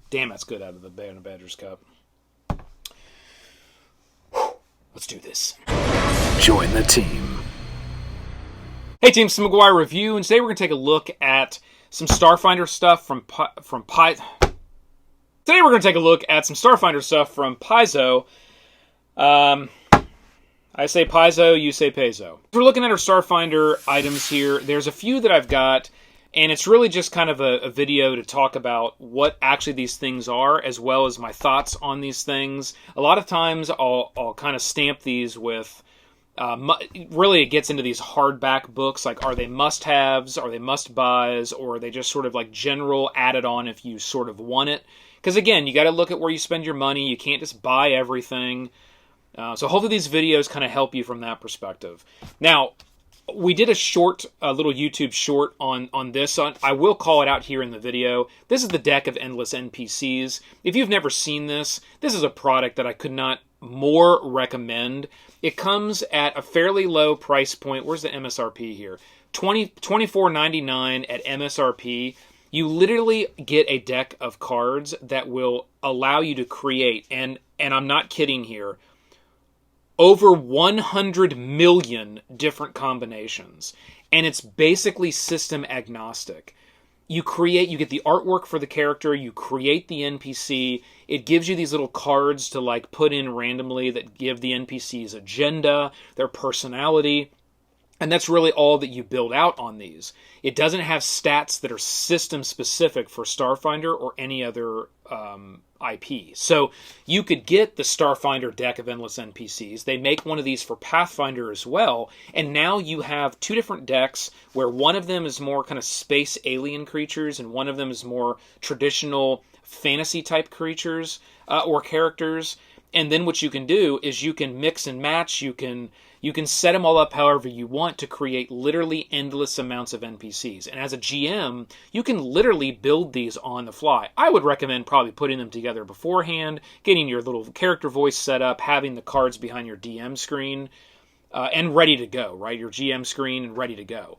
Damn, that's good out of the Banner Badgers Cup. Let's do this. Join the team. Hey team, theMCGuiRE, and today we're going to take a look at some Starfinder stuff from Paizo. Today we're going to take a look at some Starfinder stuff from Paizo. I say Paizo, you say Paizo. We're looking at our Starfinder items here. There's a few that I've got, and it's really just kind of a video to talk about what actually these things are, as well as my thoughts on these things. A lot of times I'll kind of stamp these with, really it gets into these hardback books, like are they must-haves, are they must-buys, or are they just sort of like general added on if you sort of want it. Because again, you got to look at where you spend your money. You can't just buy everything. So hopefully these videos kind of help you from that perspective. Now, we did a little YouTube short on this. I will call it out here in the video. This is the deck of endless NPCs. If you've never seen this, this is a product that I could not more recommend. It comes at a fairly low price point. Where's the MSRP here? $24.99 at MSRP. You literally get a deck of cards that will allow you to create, and I'm not kidding here, over 100 million different combinations. And it's basically system agnostic. You get the artwork for the character, you create the NPC, it gives you these little cards to like put in randomly that give the NPC's agenda, their personality, and that's really all that you build out on these. It doesn't have stats that are system specific for Starfinder or any other IP. So you could get the Starfinder deck of endless NPCs. They make one of these for Pathfinder as well. And now you have two different decks where one of them is more kind of space alien creatures and one of them is more traditional fantasy type creatures or characters. And then what you can do is you can mix and match. You can set them all up however you want to create literally endless amounts of NPCs. And as a GM, you can literally build these on the fly. I would recommend probably putting them together beforehand, getting your little character voice set up, having the cards behind your DM screen, and ready to go, right? Your GM screen and ready to go.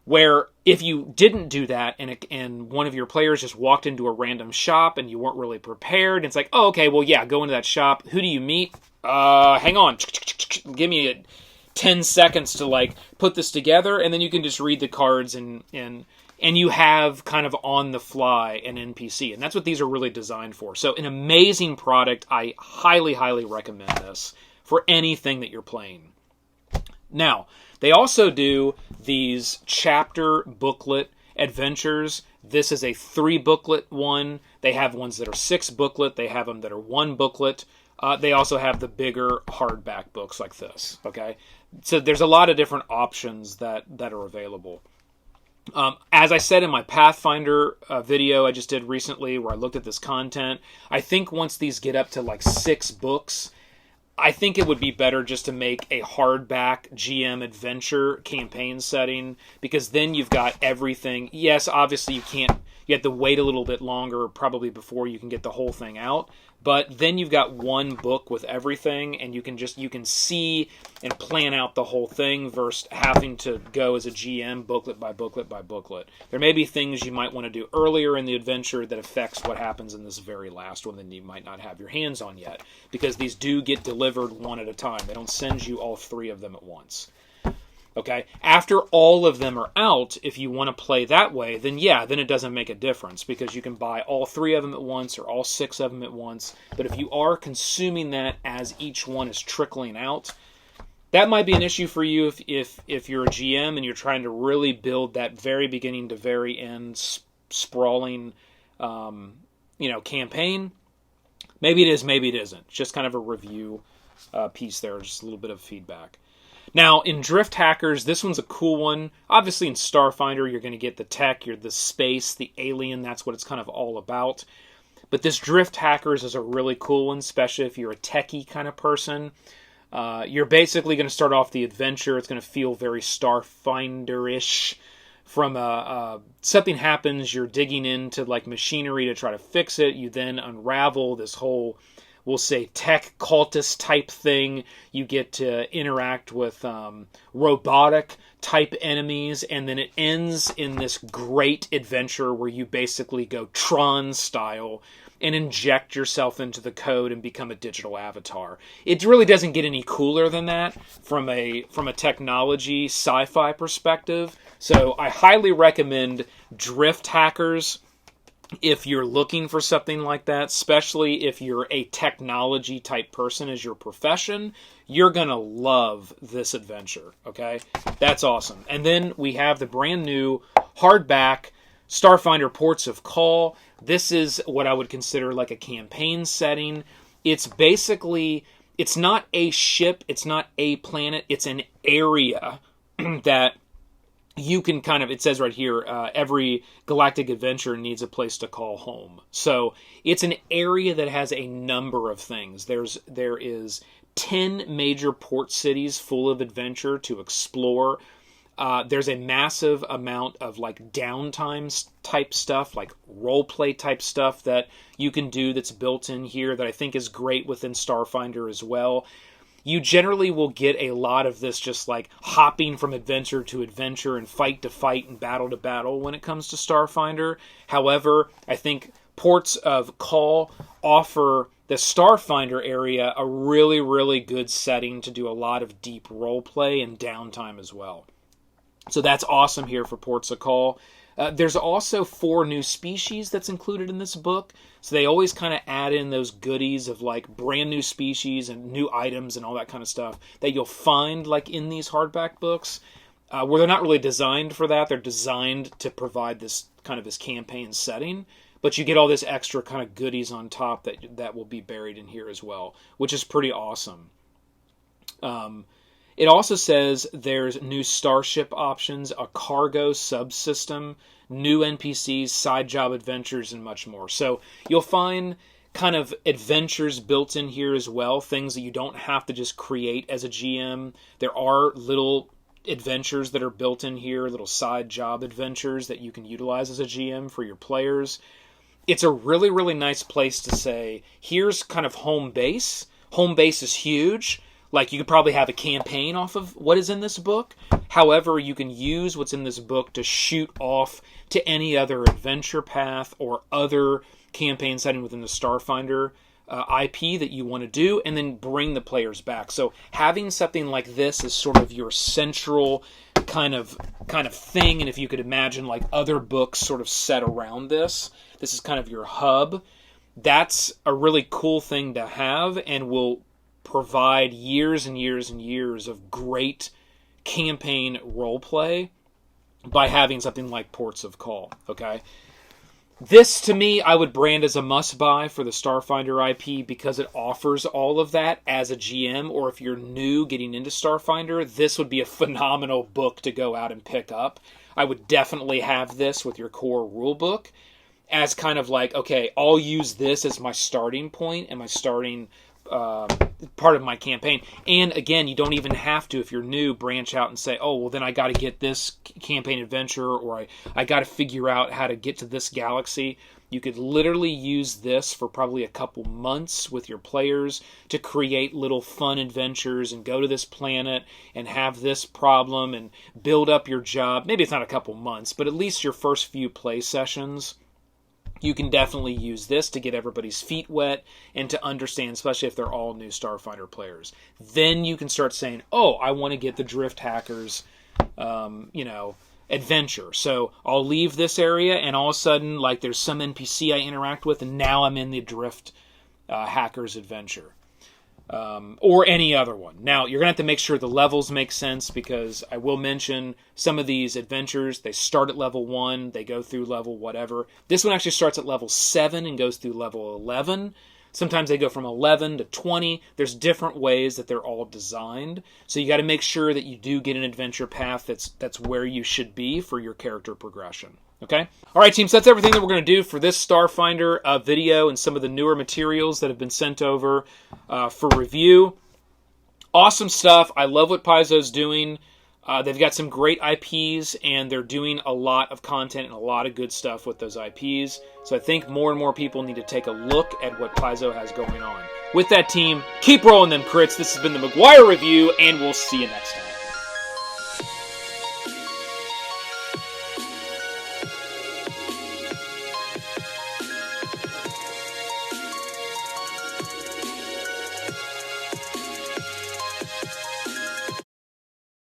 Where if you didn't do that and one of your players just walked into a random shop and you weren't really prepared, it's like, oh, okay, well, yeah, go into that shop. Who do you meet? Hang on. Give me 10 seconds to like put this together, and then you can just read the cards and you have kind of on the fly an NPC. And that's what these are really designed for. So an amazing product. I highly, highly recommend this for anything that you're playing. Now, they also do these chapter booklet adventures. This is a 3 booklet one. They have ones that are 6 booklet. They have them that are 1 booklet. They also have the bigger hardback books like this. Okay, so there's a lot of different options that are available. As I said in my Pathfinder video I just did recently where I looked at this content, I think once these get up to like 6 books, I think it would be better just to make a hardback GM adventure campaign setting, because then you've got everything. Yes, obviously you have to wait a little bit longer probably before you can get the whole thing out, but then you've got one book with everything and you can see and plan out the whole thing versus having to go as a GM booklet by booklet by booklet. There may be things you might want to do earlier in the adventure that affects what happens in this very last one that you might not have your hands on yet, because these do get delivered one at a time. They don't send you all 3 of them at once. Okay, after all of them are out, if you want to play that way, then it doesn't make a difference, because you can buy all 3 of them at once or all 6 of them at once. But if you are consuming that as each one is trickling out, that might be an issue for you if you're a GM and you're trying to really build that very beginning to very end sprawling campaign. Maybe it is, maybe it isn't. Just kind of a review piece there, just a little bit of feedback. Now, in Drift Hackers, this one's a cool one. Obviously, in Starfinder, you're going to get the tech, the space, the alien. That's what it's kind of all about. But this Drift Hackers is a really cool one, especially if you're a techie kind of person. You're basically going to start off the adventure. It's going to feel very Starfinder-ish. From something happens, you're digging into like machinery to try to fix it. You then unravel this whole we'll say, tech cultist type thing. You get to interact with robotic type enemies, and then it ends in this great adventure where you basically go Tron style and inject yourself into the code and become a digital avatar. It really doesn't get any cooler than that from a technology sci-fi perspective. So I highly recommend Drift Hackers if you're looking for something like that, especially if you're a technology type person as your profession. You're going to love this adventure, okay? That's awesome. And then we have the brand new hardback Starfinder Ports of Call. This is what I would consider like a campaign setting. It's basically, it's not a ship, it's not a planet, it's an area that you can kind of, it says right here, every galactic adventure needs a place to call home. So it's an area that has a number of things. There is 10 major port cities full of adventure to explore. There's a massive amount of like downtime type stuff, like roleplay type stuff that you can do that's built in here that I think is great within Starfinder as well. You generally will get a lot of this just like hopping from adventure to adventure and fight to fight and battle to battle when it comes to Starfinder. However, I think Ports of Call offer the Starfinder area a really, really good setting to do a lot of deep roleplay and downtime as well. So that's awesome here for Ports of Call. There's also 4 new species that's included in this book. So they always kind of add in those goodies of like brand new species and new items and all that kind of stuff that you'll find like in these hardback books, where they're not really designed for that. They're designed to provide this kind of this campaign setting, but you get all this extra kind of goodies on top that will be buried in here as well, which is pretty awesome. It also says there's new starship options, a cargo subsystem, new NPCs, side job adventures, and much more. So you'll find kind of adventures built in here as well, things that you don't have to just create as a GM. There are little adventures that are built in here, little side job adventures that you can utilize as a GM for your players. It's a really, really nice place to say, here's kind of home base. Home base is huge. Like, you could probably have a campaign off of what is in this book. However, you can use what's in this book to shoot off to any other adventure path or other campaign setting within the Starfinder IP that you want to do, and then bring the players back. So having something like this is sort of your central kind of thing, and if you could imagine like other books sort of set around this is kind of your hub. That's a really cool thing to have, and will provide years and years and years of great campaign roleplay by having something like Ports of Call, okay? This, to me, I would brand as a must-buy for the Starfinder IP because it offers all of that as a GM, or if you're new getting into Starfinder, this would be a phenomenal book to go out and pick up. I would definitely have this with your core rulebook as kind of like, okay, I'll use this as my starting point and my starting part of my campaign. And again, you don't even have to, if you're new, branch out and say, oh, well, then I got to get this campaign adventure, or I got to figure out how to get to this galaxy. You could literally use this for probably a couple months with your players to create little fun adventures and go to this planet and have this problem and build up your job. Maybe it's not a couple months, but at least your first few play sessions. You can definitely use this to get everybody's feet wet and to understand, especially if they're all new Starfinder players. Then you can start saying, oh, I want to get the Drift Hackers, adventure. So I'll leave this area, and all of a sudden, like, there's some NPC I interact with, and now I'm in the Drift Hackers adventure. Or any other one. Now, you're going to have to make sure the levels make sense, because I will mention some of these adventures, they start at level 1, they go through level whatever. This one actually starts at level 7 and goes through level 11. Sometimes they go from 11 to 20. There's different ways that they're all designed. So you got to make sure that you do get an adventure path that's where you should be for your character progression. Okay? All right, team, so that's everything that we're going to do for this Starfinder video and some of the newer materials that have been sent over for review. Awesome stuff. I love what Paizo's doing. They've got some great IPs, and they're doing a lot of content and a lot of good stuff with those IPs. So I think more and more people need to take a look at what Paizo has going on. With that, team, keep rolling them crits. This has been the McGuire Review, and we'll see you next time.